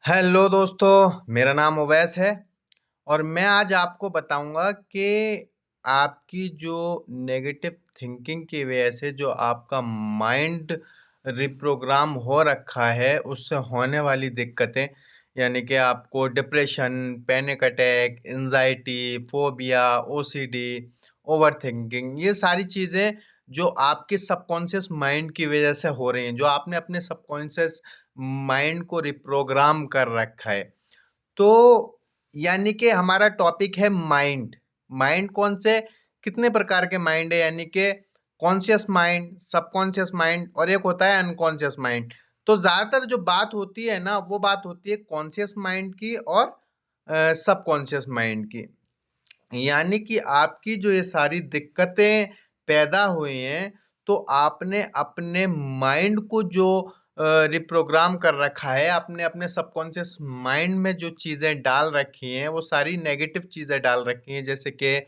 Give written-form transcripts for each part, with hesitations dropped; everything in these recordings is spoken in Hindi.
हेलो दोस्तों, मेरा नाम उवैस है और मैं आज आपको बताऊंगा कि आपकी जो नेगेटिव थिंकिंग की वजह से जो आपका माइंड रिप्रोग्राम हो रखा है उससे होने वाली दिक्कतें, यानी कि आपको depression, panic attack, anxiety, phobia, OCD, overthinking, ये सारी चीज़ें जो आपके सबकॉन्शियस माइंड की वजह से हो रही हैं, जो आपने अपने सबकॉन्शियस माइंड को रिप्रोग्राम कर रखा है। तो यानी कि हमारा टॉपिक है माइंड। माइंड कौन से कितने प्रकार के माइंड है, यानी कि कॉन्शियस माइंड, सबकॉन्शियस माइंड और एक होता है अनकॉन्शियस माइंड। तो ज्यादातर जो बात होती है ना, वो बात होती है कॉन्शियस माइंड की और सबकॉन्शियस माइंड की। यानी कि आपकी जो ये सारी दिक्कतें पैदा हुई हैं, तो आपने अपने माइंड को जो रिप्रोग्राम कर रखा है, आपने अपने सबकॉन्शियस माइंड में जो चीज़ें डाल रखी हैं वो सारी नेगेटिव चीज़ें डाल रखी हैं। जैसे कि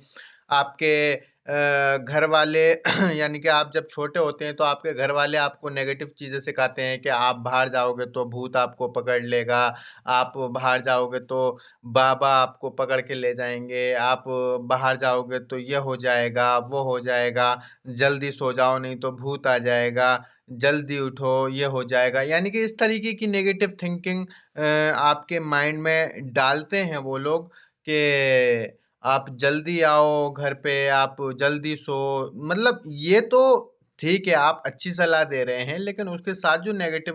आपके घर वाले यानी कि आप जब छोटे होते हैं तो आपके घर वाले आपको नेगेटिव चीज़ें सिखाते हैं कि आप बाहर जाओगे तो भूत आपको पकड़ लेगा, आप बाहर जाओगे तो बाबा आपको पकड़ के ले जाएंगे, आप बाहर जाओगे तो ये हो जाएगा, वो हो जाएगा, जल्दी सो जाओ नहीं तो भूत आ जाएगा, जल्दी उठो ये हो जाएगा। यानी कि इस तरीके की नेगेटिव थिंकिंग आपके माइंड में डालते हैं वो लोग कि आप जल्दी आओ घर पे, आप जल्दी सो। मतलब ये तो ठीक है, आप अच्छी सलाह दे रहे हैं, लेकिन उसके साथ जो नेगेटिव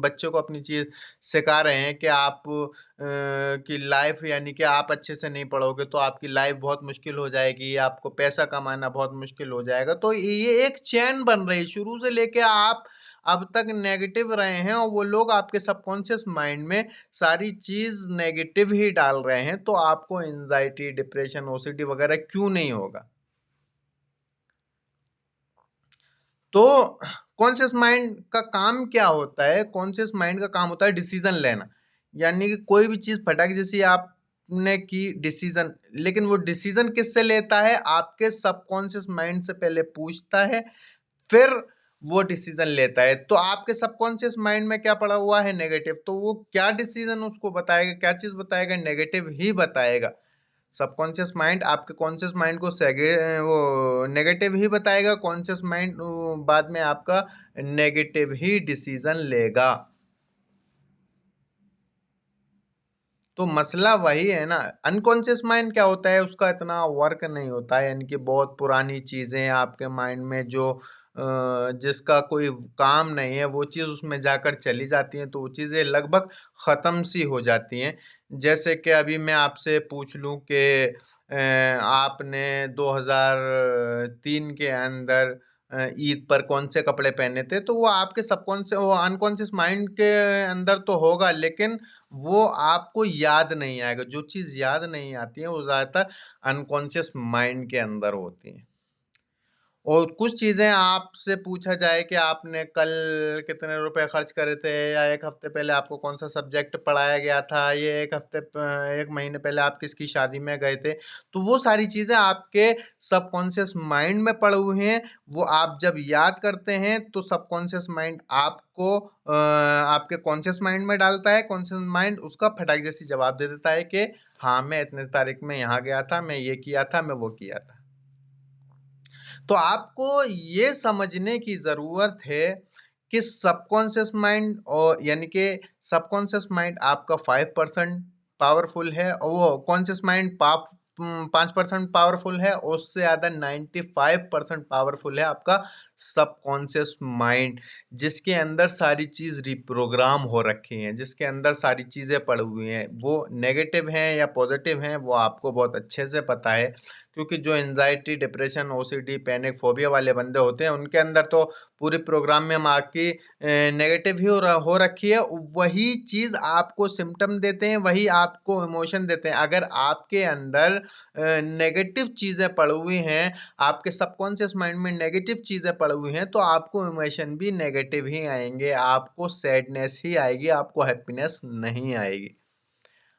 बच्चों को अपनी चीज सिखा रहे हैं कि आप की लाइफ, यानी कि आप अच्छे से नहीं पढ़ोगे तो आपकी लाइफ बहुत मुश्किल हो जाएगी, आपको पैसा कमाना बहुत मुश्किल हो जाएगा। तो ये एक चैन बन रही, शुरू से लेके आप अब तक नेगेटिव रहे हैं और वो लोग आपके सबकॉन्शियस माइंड में सारी चीज नेगेटिव ही डाल रहे हैं, तो आपको एंजाइटी, डिप्रेशन, ओसीडी वगैरह क्यों नहीं होगा। तो कॉन्शियस माइंड का काम क्या होता है? कॉन्शियस माइंड का काम होता है डिसीजन लेना। यानी कि कोई भी चीज फटाक जैसी आपने की डिसीजन, लेकिन वो डिसीजन किससे लेता है? आपके सबकॉन्शियस माइंड से पहले पूछता है, फिर वो डिसीजन लेता है। तो आपके सबकॉन्शियस माइंड में क्या पड़ा हुआ है? नेगेटिव। तो वो क्या डिसीजन उसको बताएगा, क्या चीज बताएगा? नेगेटिव ही बताएगा। सबकॉन्शियस माइंड आपके कॉन्शियस माइंड को वो नेगेटिव ही बताएगा, कॉन्शियस माइंड बाद में आपका नेगेटिव ही डिसीजन लेगा। तो मसला वही है ना। अनकॉन्शियस माइंड क्या होता है? उसका इतना वर्क नहीं होता है, यानी कि बहुत पुरानी चीजें आपके माइंड में जो जिसका कोई काम नहीं है वो चीज उसमें जाकर चली जाती हैं, तो वो चीजें लगभग खत्म सी हो जाती हैं। जैसे कि अभी मैं आपसे पूछ लूं कि आपने 2003 के अंदर ईद पर कौन से कपड़े पहने थे, तो वो आपके सबकॉन्शियस, वो अनकॉन्शियस माइंड के अंदर तो होगा, लेकिन वो आपको याद नहीं आएगा। जो चीज याद नहीं आती है वो ज्यादातर अनकॉन्शियस माइंड के अंदर होती है। और कुछ चीजें आपसे पूछा जाए कि आपने कल कितने रुपए खर्च करे थे, या एक हफ्ते पहले आपको कौन सा सब्जेक्ट पढ़ाया गया था, ये एक महीने पहले आप किसकी शादी में गए थे, तो वो सारी चीजें आपके सबकॉन्शियस माइंड में पड़े हुए हैं। वो आप जब याद करते हैं तो सबकॉन्शियस माइंड आपको आपके कॉन्शियस माइंड में डालता है। कॉन्शियस माइंड उसका फटाक जैसी जवाब दे देता है कि हाँ, मैं इतने तारीख में यहाँ गया था, मैं ये किया था, मैं वो किया था। तो आपको ये समझने की जरूरत है कि सबकॉन्शियस माइंड, और यानी कि सबकॉन्शियस माइंड आपका 5% पावरफुल है और वो कॉन्शियस माइंड 5% पावरफुल है, और उससे ज्यादा 95% पावरफुल है आपका सबकॉन्शियस माइंड, जिसके अंदर सारी चीज रिप्रोग्राम हो रखी हैं, जिसके अंदर सारी चीजें पड़ी हुई हैं। वो नेगेटिव हैं या पॉजिटिव हैं वो आपको बहुत अच्छे से पता है, क्योंकि जो anxiety, depression, OCD, panic, phobia वाले बंदे होते हैं उनके अंदर तो पूरी प्रोग्राम में मार्क की नेगेटिव ही हो रखी है। वही चीज आपको सिम्टम देते हैं, वही आपको इमोशन देते हैं। अगर आपके अंदर नेगेटिव चीजें पड़ी हुई हैं, आपके सबकॉन्शियस माइंड में नेगेटिव चीजें पड़ी हुई हैं, तो आपको इमोशन भी नेगेटिव ही आएंगे, आपको सैडनेस ही आएगी, आपको हैप्पीनेस नहीं आएगी।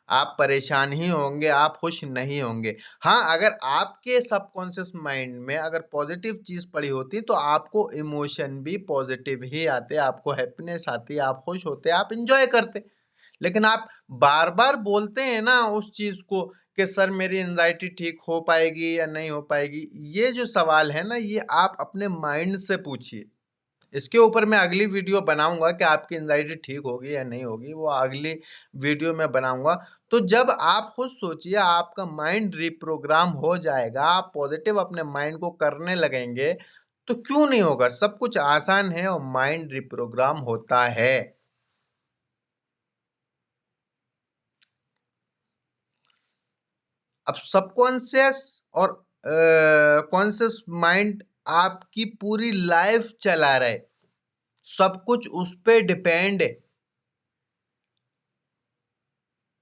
आप परेशान ही होंगे, आप खुश नहीं होंगे। हाँ, अगर आपके सबकॉन्शियस माइंड में अगर पॉजिटिव चीज पड़ी होती तो आपको इमोशन भी पॉजिटिव ही आते, आपको हैप्पीनेस आती, आप खुश होते, आप इंजॉय करते। लेकिन आप बार बार बोलते हैं ना उस चीज को कि सर मेरी एंजाइटी ठीक हो पाएगी या नहीं हो पाएगी। ये जो सवाल है ना, ये आप अपने माइंड से पूछिए। इसके ऊपर मैं अगली वीडियो बनाऊंगा कि आपकी एंजाइटी ठीक होगी या नहीं होगी, वो अगली वीडियो में बनाऊंगा। तो जब आप खुद सोचिए, आपका माइंड रिप्रोग्राम हो जाएगा, आप पॉजिटिव अपने माइंड को करने लगेंगे, तो क्यों नहीं होगा? सब कुछ आसान है और माइंड रिप्रोग्राम होता है। अब सबकॉन्शियस और कॉन्शियस माइंड आपकी पूरी लाइफ चला रहे, सब कुछ उस पे डिपेंड है।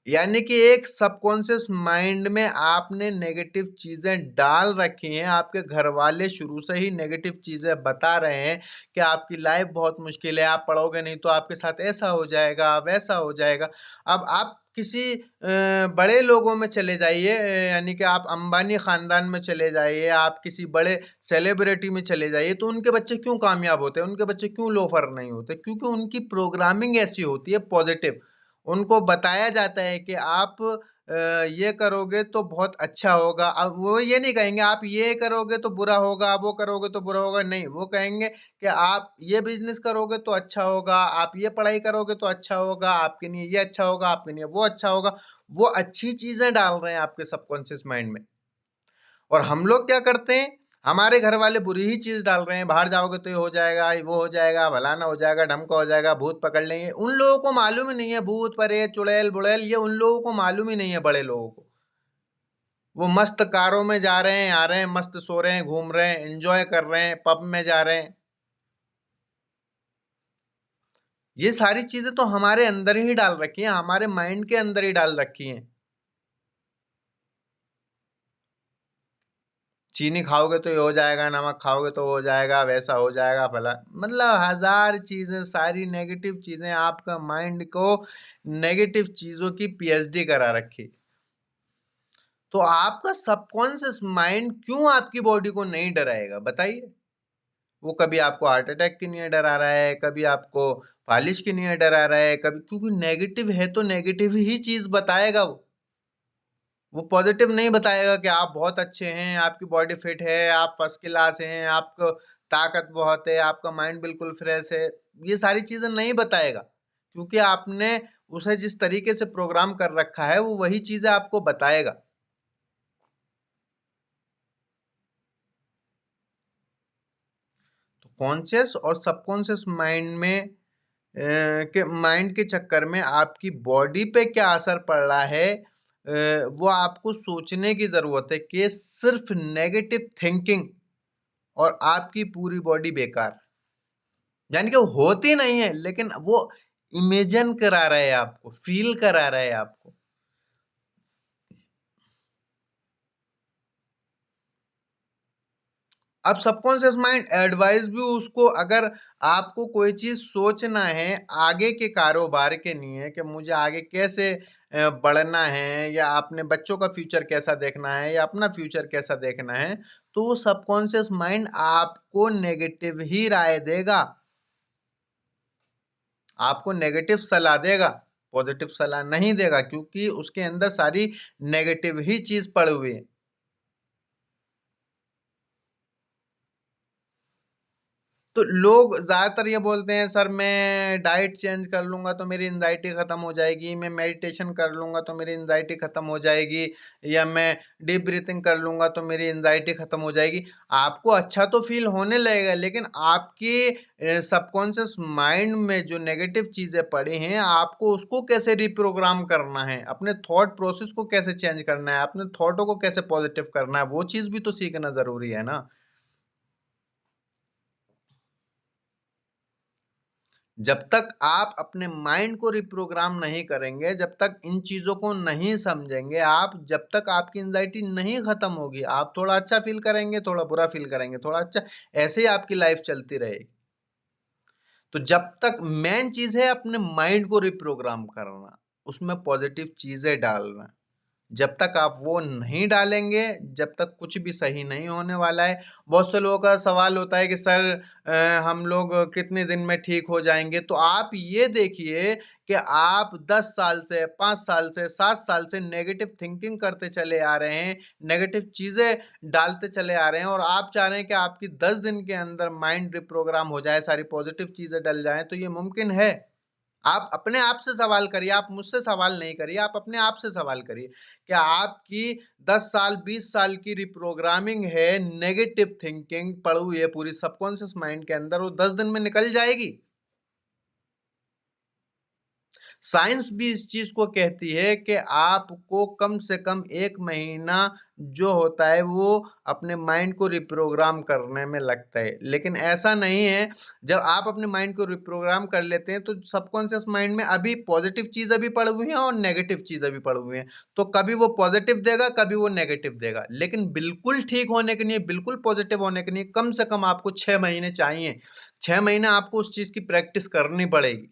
यानी कि एक सबकॉन्शियस माइंड में आपने नेगेटिव चीजें डाल रखी हैं, आपके घर वाले शुरू से ही नेगेटिव चीजें बता रहे हैं कि आपकी लाइफ बहुत मुश्किल है, आप पढ़ोगे नहीं तो आपके साथ ऐसा हो जाएगा, वैसा हो जाएगा। अब आप किसी बड़े लोगों में चले जाइए, यानी कि आप अंबानी खानदान में चले जाइए, आप किसी बड़े सेलिब्रिटी में चले जाइए, तो उनके बच्चे क्यों कामयाब होते हैं, उनके बच्चे क्यों लोफर नहीं होते? क्योंकि उनकी प्रोग्रामिंग ऐसी होती है पॉजिटिव। उनको बताया जाता है कि आप ये करोगे तो बहुत अच्छा होगा। अब वो ये नहीं कहेंगे आप ये करोगे तो बुरा होगा, आप वो करोगे तो बुरा होगा, नहीं, वो कहेंगे कि आप ये बिजनेस करोगे तो अच्छा होगा, आप ये पढ़ाई करोगे तो अच्छा होगा, आपके लिए ये अच्छा होगा, आपके लिए वो अच्छा होगा। वो अच्छी चीजें डाल रहे हैं आपके सबकॉन्शियस माइंड में। और हम लोग क्या करते हैं? हमारे घर वाले बुरी ही चीज डाल रहे हैं, बाहर जाओगे तो ये हो जाएगा, वो हो जाएगा, फलाना हो जाएगा, ढमका हो जाएगा, भूत पकड़ लेंगे। उन लोगों को मालूम ही नहीं है भूत प्रेत चुड़ैल बुड़ैल, ये उन लोगों को मालूम ही नहीं है, बड़े लोगों को। वो मस्त कारों में जा रहे हैं, आ रहे हैं, मस्त सो रहे हैं, घूम रहे हैं, एंजॉय कर रहे हैं, पब में जा रहे हैं। ये सारी चीजें तो हमारे अंदर ही डाल रखी हैं, हमारे माइंड के अंदर ही डाल रखी हैं। चीनी खाओगे तो ये हो जाएगा, नमक खाओगे तो हो जाएगा, वैसा हो जाएगा, फला, मतलब हजार चीजें, सारी नेगेटिव चीजें, आपका माइंड को नेगेटिव चीजों की पीएचडी करा रखी। तो आपका सबकॉन्शियस माइंड क्यों आपकी बॉडी को नहीं डराएगा, बताइए? वो कभी आपको हार्ट अटैक के लिए डरा रहा है, कभी आपको फालिश के लिए डरा रहा है, कभी, क्योंकि नेगेटिव है तो नेगेटिव ही चीज बताएगा वो पॉजिटिव नहीं बताएगा कि आप बहुत अच्छे हैं, आपकी बॉडी फिट है, आप फर्स्ट क्लास हैं, आपको ताकत बहुत है, आपका माइंड बिल्कुल फ्रेश है। ये सारी चीजें नहीं बताएगा, क्योंकि आपने उसे जिस तरीके से प्रोग्राम कर रखा है वो वही चीजें आपको बताएगा। तो कॉन्शियस और सबकॉन्शियस माइंड में के माइंड के चक्कर में आपकी बॉडी पे क्या असर पड़ रहा है, वो आपको सोचने की जरूरत है कि सिर्फ नेगेटिव थिंकिंग और आपकी पूरी बॉडी बेकार। यानी कि वो होती नहीं है, लेकिन वो इमेजिन करा रहा है आपको, फील करा रहा है आपको। अब सबकॉन्शियस माइंड एडवाइस भी उसको, अगर आपको कोई चीज सोचना है आगे के कारोबार के लिए कि मुझे आगे कैसे बढ़ना है, या अपने बच्चों का फ्यूचर कैसा देखना है, या अपना फ्यूचर कैसा देखना है, तो वो सबकॉन्शियस माइंड आपको नेगेटिव ही राय देगा, आपको नेगेटिव सलाह देगा, पॉजिटिव सलाह नहीं देगा, क्योंकि उसके अंदर सारी नेगेटिव ही चीज पड़ी हुई है। तो लोग ज्यादातर ये बोलते हैं सर मैं डाइट चेंज कर लूंगा तो मेरी एंजाइटी खत्म हो जाएगी, मैं मेडिटेशन कर लूंगा तो मेरी एंजाइटी खत्म हो जाएगी, या मैं डीप ब्रीथिंग कर लूंगा तो मेरी एंजाइटी खत्म हो जाएगी। आपको अच्छा तो फील होने लगेगा, लेकिन आपके सबकॉन्शियस माइंड में जो नेगेटिव चीजें पड़ी हैं, आपको उसको कैसे रिप्रोग्राम करना है, अपने थॉट प्रोसेस को कैसे चेंज करना है, अपने थॉटों को कैसे पॉजिटिव करना है, वो चीज भी तो सीखना जरूरी है ना। जब तक आप अपने माइंड को रिप्रोग्राम नहीं करेंगे, जब तक इन चीजों को नहीं समझेंगे आप, जब तक आपकी एंजाइटी नहीं खत्म होगी, आप थोड़ा अच्छा फील करेंगे, थोड़ा बुरा फील करेंगे, थोड़ा अच्छा, ऐसे ही आपकी लाइफ चलती रहेगी। तो जब तक, मेन चीज है अपने माइंड को रिप्रोग्राम करना, उसमें पॉजिटिव चीजें डालना। जब तक आप वो नहीं डालेंगे, जब तक कुछ भी सही नहीं होने वाला है। बहुत से लोगों का सवाल होता है कि सर हम लोग कितने दिन में ठीक हो जाएंगे। तो आप ये देखिए कि आप 10 साल से, 5 साल से, 7 साल से नेगेटिव थिंकिंग करते चले आ रहे हैं, नेगेटिव चीजें डालते चले आ रहे हैं, और आप चाह रहे हैं कि आपकी 10 दिन के अंदर माइंड रिप्रोग्राम हो जाए, सारी पॉजिटिव चीजें डल जाएं। तो ये मुमकिन है? आप अपने आप से सवाल करिए, आप मुझसे सवाल नहीं करिए, आप अपने आप से सवाल करिए। क्या आपकी 10 साल 20 साल की रिप्रोग्रामिंग है, नेगेटिव थिंकिंग पड़ी हुई है पूरी सबकॉन्शियस माइंड के अंदर, वो 10 दिन में निकल जाएगी? साइंस भी इस चीज को कहती है कि आपको कम से कम 1 महीना जो होता है वो अपने माइंड को रिप्रोग्राम करने में लगता है। लेकिन ऐसा नहीं है। जब आप अपने माइंड को रिप्रोग्राम कर लेते हैं तो सबकॉन्शियस माइंड में अभी पॉजिटिव चीजें भी पड़ी हुई हैं और नेगेटिव चीजें भी पड़ी हुई हैं। तो कभी वो पॉजिटिव देगा, कभी वो नेगेटिव देगा। लेकिन बिल्कुल ठीक होने के लिए, बिल्कुल पॉजिटिव होने के लिए कम से कम आपको 6 महीने चाहिए। 6 महीने आपको उस चीज की प्रैक्टिस करनी पड़ेगी।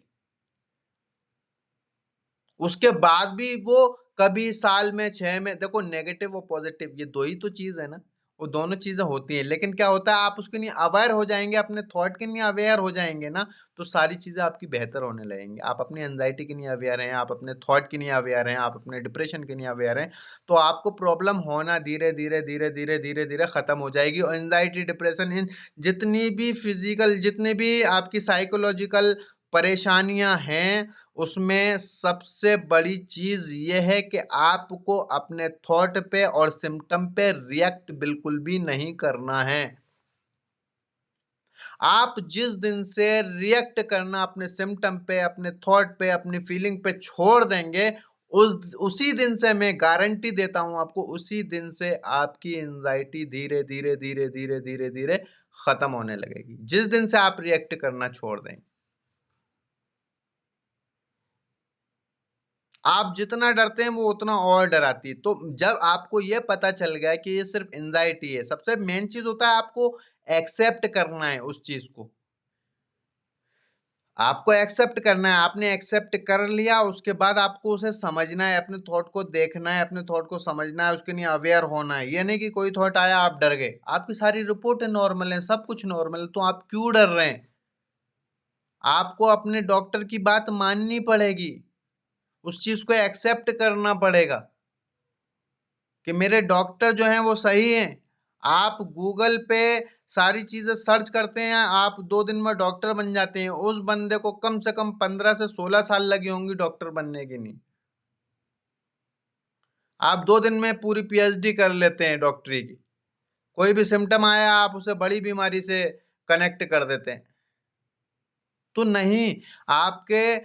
उसके बाद भी वो कभी साल में, 6 में, देखो नेगेटिव और पॉजिटिव ये दो ही तो चीज है ना। वो दोनों चीजें होती हैं, लेकिन क्या होता है, आप उसके लिए अवेयर हो जाएंगे, अपने थॉट के लिए अवेयर हो जाएंगे ना, तो सारी चीजें आपकी बेहतर होने लगेंगी। आप अपनी एंजाइटी के लिए अवेयर हैं, आप अपने थॉट के लिए अवेयर हैं, आप अपने डिप्रेशन के लिए अवेयर हैं, तो आपको प्रॉब्लम होना धीरे धीरे धीरे धीरे धीरे धीरे खत्म हो जाएगी। और एंजाइटी, डिप्रेशन, इन जितनी भी फिजिकल, जितनी भी आपकी साइकोलॉजिकल परेशानियां हैं, उसमें सबसे बड़ी चीज ये है कि आपको अपने थॉट पे और सिम्टम पे रिएक्ट बिल्कुल भी नहीं करना है। आप जिस दिन से रिएक्ट करना अपने सिम्टम पे, अपने थॉट पे, अपनी फीलिंग पे छोड़ देंगे, उसी दिन से मैं गारंटी देता हूं आपको, उसी दिन से आपकी एंजाइटी धीरे धीरे धीरे धीरे धीरे धीरे खत्म होने लगेगी, जिस दिन से आप रिएक्ट करना छोड़ देंगे। आप जितना डरते हैं वो उतना और डराती है। तो जब आपको ये पता चल गया कि ये सिर्फ एंजाइटी है, सबसे मेन चीज होता है आपको एक्सेप्ट करना है उस चीज को। आपको एक्सेप्ट करना है। आपने एक्सेप्ट कर लिया, उसके बाद आपको उसे समझना है, अपने थॉट को देखना है, अपने थॉट को समझना है, उसके लिए अवेयर होना है। ये नहीं कि कोई थॉट आया आप डर गए, आपकी सारी रिपोर्ट नॉर्मल है, सब कुछ नॉर्मल है, तो आप क्यों डर रहे हैं? आपको अपने डॉक्टर की बात माननी पड़ेगी, उस चीज को एक्सेप्ट करना पड़ेगा कि मेरे डॉक्टर जो हैं वो सही हैं। आप गूगल पे सारी चीजें सर्च करते हैं, आप 2 दिन में डॉक्टर बन जाते हैं। उस बंदे को कम से कम 15 से 16 साल लगी होंगी डॉक्टर बनने के लिए। आप 2 दिन में पूरी पीएचडी कर लेते हैं डॉक्टरी की। कोई भी सिम्टम आया आप उसे बड़ी बीमारी से कनेक्ट कर देते हैं। तो नहीं, आपके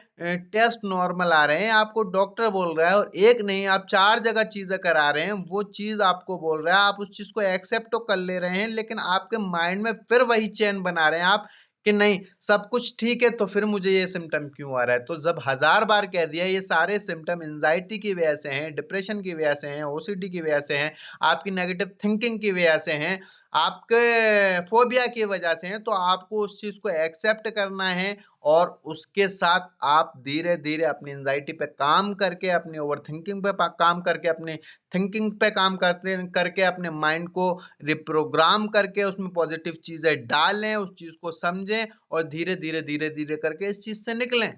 टेस्ट नॉर्मल आ रहे हैं, आपको डॉक्टर बोल रहा है, और एक नहीं आप 4 जगह चीजें करा रहे हैं, वो चीज आपको बोल रहा है, आप उस चीज को एक्सेप्ट तो कर ले रहे हैं, लेकिन आपके माइंड में फिर वही चेन बना रहे हैं आप कि नहीं सब कुछ ठीक है, तो फिर मुझे ये सिम्टम क्यों आ रहा है? तो जब 1000 बार कह दिया ये सारे सिम्टम एंजाइटी की वजह से हैं, डिप्रेशन की वजह से हैं, ओसीडी की वजह से हैं, आपकी नेगेटिव थिंकिंग की वजह से हैं, आपके फोबिया की वजह से हैं, तो आपको उस चीज को एक्सेप्ट करना है। और उसके साथ आप धीरे धीरे अपनी एंजाइटी पे काम करके, अपनी ओवर थिंकिंग पे काम करके, अपने थिंकिंग पे काम करते करके अपने माइंड को रिप्रोग्राम करके उसमें पॉजिटिव चीजें डालें, उस चीज को समझें, और धीरे धीरे धीरे धीरे करके इस चीज से निकलें।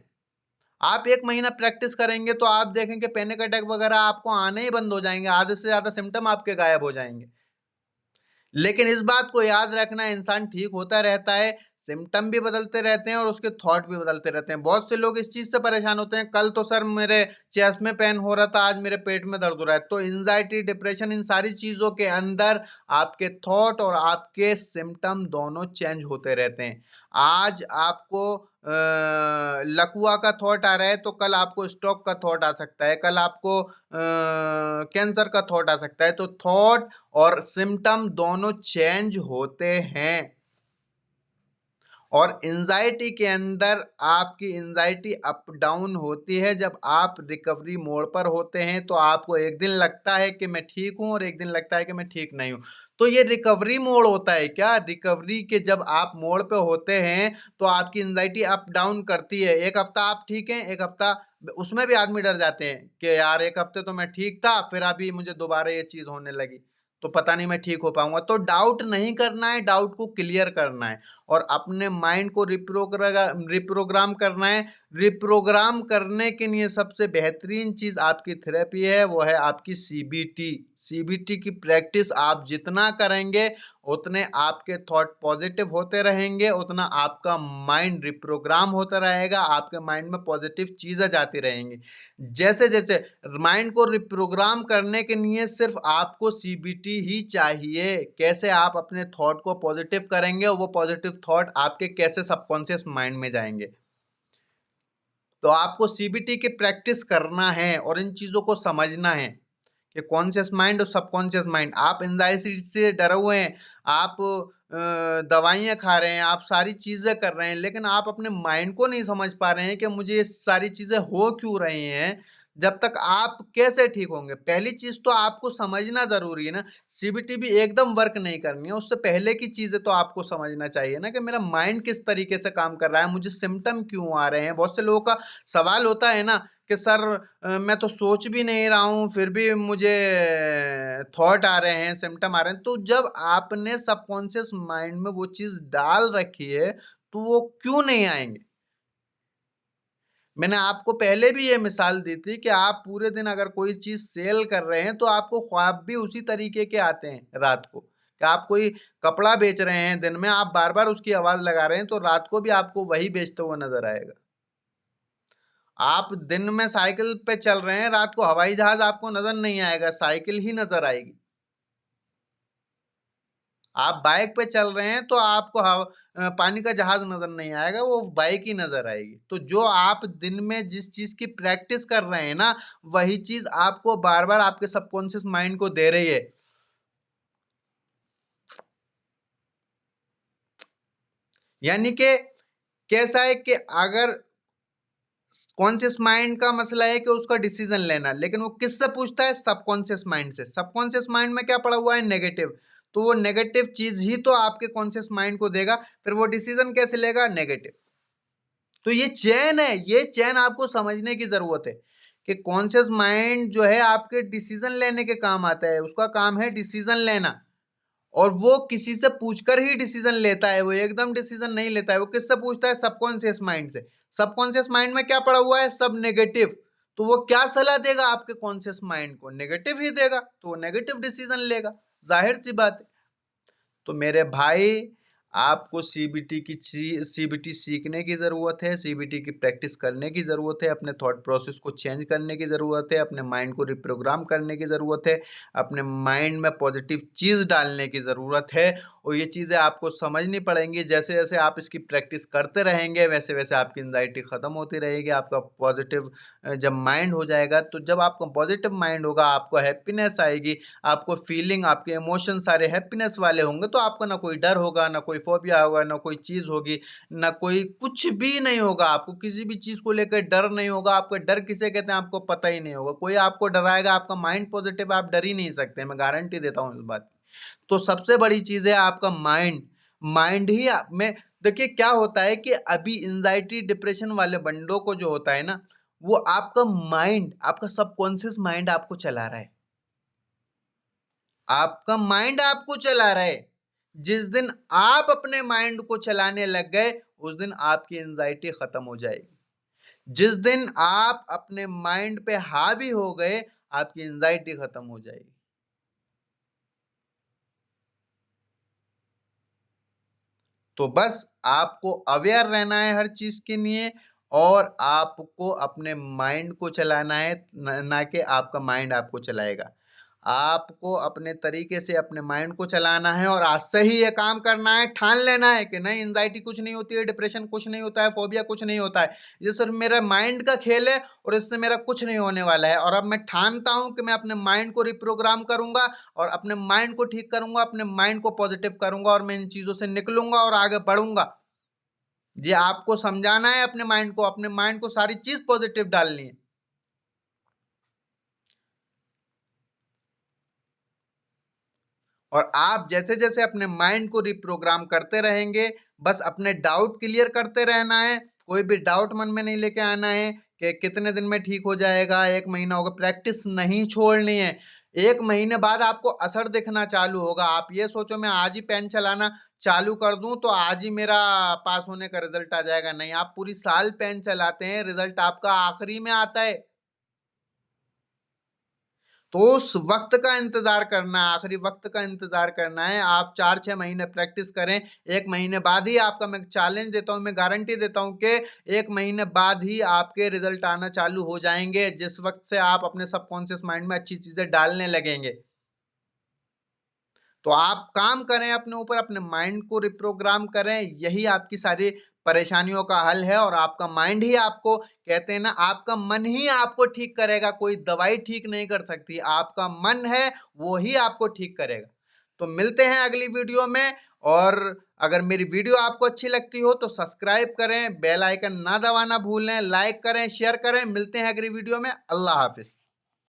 आप 1 महीना प्रैक्टिस करेंगे तो आप देखेंगे पैनिक अटैक वगैरह आपको आने ही बंद हो जाएंगे, आधे से ज्यादा सिम्टम आपके गायब हो जाएंगे। लेकिन इस बात को याद रखना, इंसान ठीक होता रहता है, सिम्टम भी बदलते रहते हैं और उसके थॉट भी बदलते रहते हैं। बहुत से लोग इस चीज से परेशान होते हैं, कल तो सर मेरे चेस्ट में पेन हो रहा था, आज मेरे पेट में दर्द हो रहा है। तो एंजाइटी, डिप्रेशन, इन सारी चीजों के अंदर आपके थॉट और आपके सिम्टम दोनों चेंज होते रहते हैं। आज आपको लकवा का थॉट आ रहा है तो कल आपको स्ट्रोक का थॉट आ सकता है, कल आपको कैंसर का थॉट आ सकता है। तो थॉट और सिम्टम दोनों चेंज होते हैं। और एंजाइटी के अंदर आपकी एंजाइटी अप डाउन होती है। जब आप रिकवरी मोड पर होते हैं तो आपको एक दिन लगता है कि मैं ठीक हूं और एक दिन लगता है कि मैं ठीक नहीं हूं। तो ये रिकवरी मोड होता है क्या? रिकवरी के जब आप मोड पे होते हैं तो आपकी एंजाइटी अप डाउन करती है। एक हफ्ता आप ठीक हैं, एक हफ्ता उसमें भी आदमी डर जाते हैं कि यार एक हफ्ते तो मैं ठीक था, फिर अभी मुझे दोबारा ये चीज होने लगी, तो पता नहीं मैं ठीक हो पाऊंगा। तो डाउट नहीं करना है, डाउट को क्लियर करना है और अपने माइंड को रिप्रोग्राम करना है। रिप्रोग्राम करने के लिए सबसे बेहतरीन चीज आपकी थेरेपी है, वो है आपकी सीबीटी। सीबीटी की प्रैक्टिस आप जितना करेंगे उतने आपके थॉट पॉजिटिव होते रहेंगे, उतना आपका माइंड रिप्रोग्राम होता रहेगा, आपके माइंड में पॉजिटिव चीजें जाती रहेंगी। जैसे जैसे माइंड को रिप्रोग्राम करने के लिए सिर्फ आपको सीबीटी ही चाहिए। कैसे आप अपने थॉट को पॉजिटिव करेंगे और वो पॉजिटिव थॉट आपके कैसे सबकॉन्शियस माइंड में जाएंगे। तो आपको सीबीटी की प्रैक्टिस करना है और इन चीजों को समझना है कि कॉन्शियस माइंड और सबकॉन्शियस माइंड। आप एंजाइटी से डरे हुए हैं, आप दवाइयां खा रहे हैं, आप सारी चीजें कर रहे हैं, लेकिन आप अपने माइंड को नहीं समझ पा रहे हैं कि मुझे ये सारी चीजें हो क्यों रही हैं। जब तक आप कैसे ठीक होंगे? पहली चीज तो आपको समझना जरूरी है ना। सीबीटी भी एकदम वर्क नहीं करनी है, उससे पहले की चीजें तो आपको समझना चाहिए ना कि मेरा माइंड किस तरीके से काम कर रहा है, मुझे सिम्टम क्यों आ रहे हैं। बहुत से लोगों का सवाल होता है ना कि सर मैं तो सोच भी नहीं रहा हूं फिर भी मुझे थॉट आ रहे हैं, सिम्टम आ रहे हैं। तो जब आपने सबकॉन्शियस माइंड में वो चीज डाल रखी है तो वो क्यों नहीं आएंगे? मैंने आपको पहले भी ये मिसाल दी थी कि आप पूरे दिन अगर कोई चीज सेल कर रहे हैं तो आपको ख्वाब भी उसी तरीके के आते हैं रात को। कि आप कोई कपड़ा बेच रहे हैं, दिन में आप बार बार उसकी आवाज लगा रहे हैं तो रात को भी आपको वही बेचते हुए नजर आएगा। आप दिन में साइकिल पे चल रहे हैं, रात को हवाई जहाज आपको नजर नहीं आएगा, साइकिल ही नजर आएगी। आप बाइक पे चल रहे हैं तो आपको पानी का जहाज नजर नहीं आएगा, वो बाइक ही नजर आएगी। तो जो आप दिन में जिस चीज की प्रैक्टिस कर रहे हैं ना, वही चीज आपको बार बार आपके सबकॉन्शियस माइंड को दे रही है। यानी कि कैसा है कि अगर कॉन्शियस माइंड का मसला है कि उसका डिसीजन लेना, लेकिन वो किससे पूछता है? सबकॉन्शियस माइंड से। सबकॉन्शियस माइंड में क्या पड़ा हुआ है? नेगेटिव। तो वो नेगेटिव चीज ही तो आपके कॉन्शियस माइंड को देगा, फिर वो डिसीजन कैसे लेगा? नेगेटिव। तो ये चेन है, ये चेन आपको समझने की जरूरत है कि कॉन्शियस माइंड जो है आपके डिसीजन लेने के काम आता है, उसका काम है डिसीजन लेना। और वो किसी से पूछकर ही डिसीजन लेता है, वो एकदम डिसीजन नहीं लेता है। वो किससे पूछता है? सबकॉन्शियस माइंड से। सबकॉन्शियस माइंड में क्या पड़ा हुआ है? सब नेगेटिव। तो वो क्या सलाह देगा आपके कॉन्शियस माइंड को? नेगेटिव ही देगा, तो वो नेगेटिव डिसीजन लेगा, जाहिर सी बात है। तो मेरे भाई, आपको सीबीटी सीखने की जरूरत है, सीबीटी की प्रैक्टिस करने की जरूरत है, अपने थॉट प्रोसेस को चेंज करने की जरूरत है, अपने माइंड को रिप्रोग्राम करने की जरूरत है, अपने माइंड में पॉजिटिव चीज डालने की जरूरत है। और ये चीजें आपको समझनी पड़ेंगी। जैसे जैसे आप इसकी प्रैक्टिस करते रहेंगे वैसे वैसे आपकी एंजाइटी खत्म होती रहेगी। आपका पॉजिटिव जब माइंड हो जाएगा, तो जब आपका पॉजिटिव माइंड होगा आपको हैप्पीनेस आएगी, आपको फीलिंग, आपके इमोशन सारे हैप्पीनेस वाले होंगे। तो आपको ना कोई डर होगा, ना कोई फोबिया होगा, ना कोई चीज होगी, ना कोई कुछ भी नहीं होगा। आपको किसी भी चीज को लेकर डर नहीं होगा। आपका डर किसे कहते हैं आपको पता ही नहीं होगा। कोई आपको डराएगा, आपका माइंड पॉजिटिव, आप डर ही नहीं सकते, मैं गारंटी देता हूँ इस बात की। तो सबसे बड़ी चीज है आपका माइंड। माइंड ही आप में देखिए क्या होता है कि अभी एंजाइटी डिप्रेशन वाले बंदों को जो होता है ना, वो आपका माइंड, आपका सबकॉन्शियस माइंड आपको चला रहा है। आपका माइंड आपको चला रहा है। जिस दिन आप अपने माइंड को चलाने लग गए, उस दिन आपकी एंजाइटी खत्म हो जाएगी। जिस दिन आप अपने माइंड पे हावी हो गए, आपकी एंजाइटी खत्म हो जाएगी। तो बस आपको अवेयर रहना है हर चीज के लिए, और आपको अपने माइंड को चलाना है, ना कि आपका माइंड आपको चलाएगा। आपको अपने तरीके से अपने माइंड को चलाना है और आज से ही ये काम करना है। ठान लेना है कि नहीं, एंजाइटी कुछ नहीं होती है, डिप्रेशन कुछ नहीं होता है, फोबिया कुछ नहीं होता है, ये सिर्फ मेरा माइंड का खेल है और इससे मेरा कुछ नहीं होने वाला है। और अब मैं ठानता हूं कि मैं अपने माइंड को रिप्रोग्राम करूंगा और अपने माइंड को ठीक करूंगा, अपने माइंड को पॉजिटिव करूंगा और मैं इन चीजों से निकलूंगा और आगे बढ़ूंगा। ये आपको समझाना है अपने माइंड को, अपने माइंड को सारी चीज पॉजिटिव डालनी है। और आप जैसे जैसे अपने माइंड को रिप्रोग्राम करते रहेंगे, बस अपने डाउट क्लियर करते रहना है। कोई भी डाउट मन में नहीं लेके आना है कि कितने दिन में ठीक हो जाएगा, 1 महीना होगा। प्रैक्टिस नहीं छोड़नी है। 1 महीने बाद आपको असर दिखना चालू होगा। आप ये सोचो मैं आज ही पेन चलाना चालू कर दूं तो आज ही मेरा पास होने का रिजल्ट आ जाएगा, नहीं। आप पूरी साल पेन चलाते हैं, रिजल्ट आपका आखिरी में आता है। तो उस वक्त का इंतजार करना है, आखिरी वक्त का इंतजार करना है। आप 4-6 महीने प्रैक्टिस करें, 1 महीने बाद ही आपका, मैं चैलेंज देता हूं, मैं गारंटी देता हूं कि 1 महीने बाद ही आपके रिजल्ट आना चालू हो जाएंगे, जिस वक्त से आप अपने सबकॉन्शियस माइंड में अच्छी चीजें डालने लगेंगे। तो आप काम करें अपने ऊपर, अपने माइंड को रिप्रोग्राम करें, यही आपकी सारी परेशानियों का हल है। और आपका माइंड ही आपको, कहते हैं ना, आपका मन ही आपको ठीक करेगा, कोई दवाई ठीक नहीं कर सकती। आपका मन है वो ही आपको ठीक करेगा। तो मिलते हैं अगली वीडियो में। और अगर मेरी वीडियो आपको अच्छी लगती हो तो सब्सक्राइब करें, बेल आइकन ना दबाना भूलें, लाइक करें, शेयर करें। मिलते हैं अगली वीडियो में। अल्लाह हाफिज।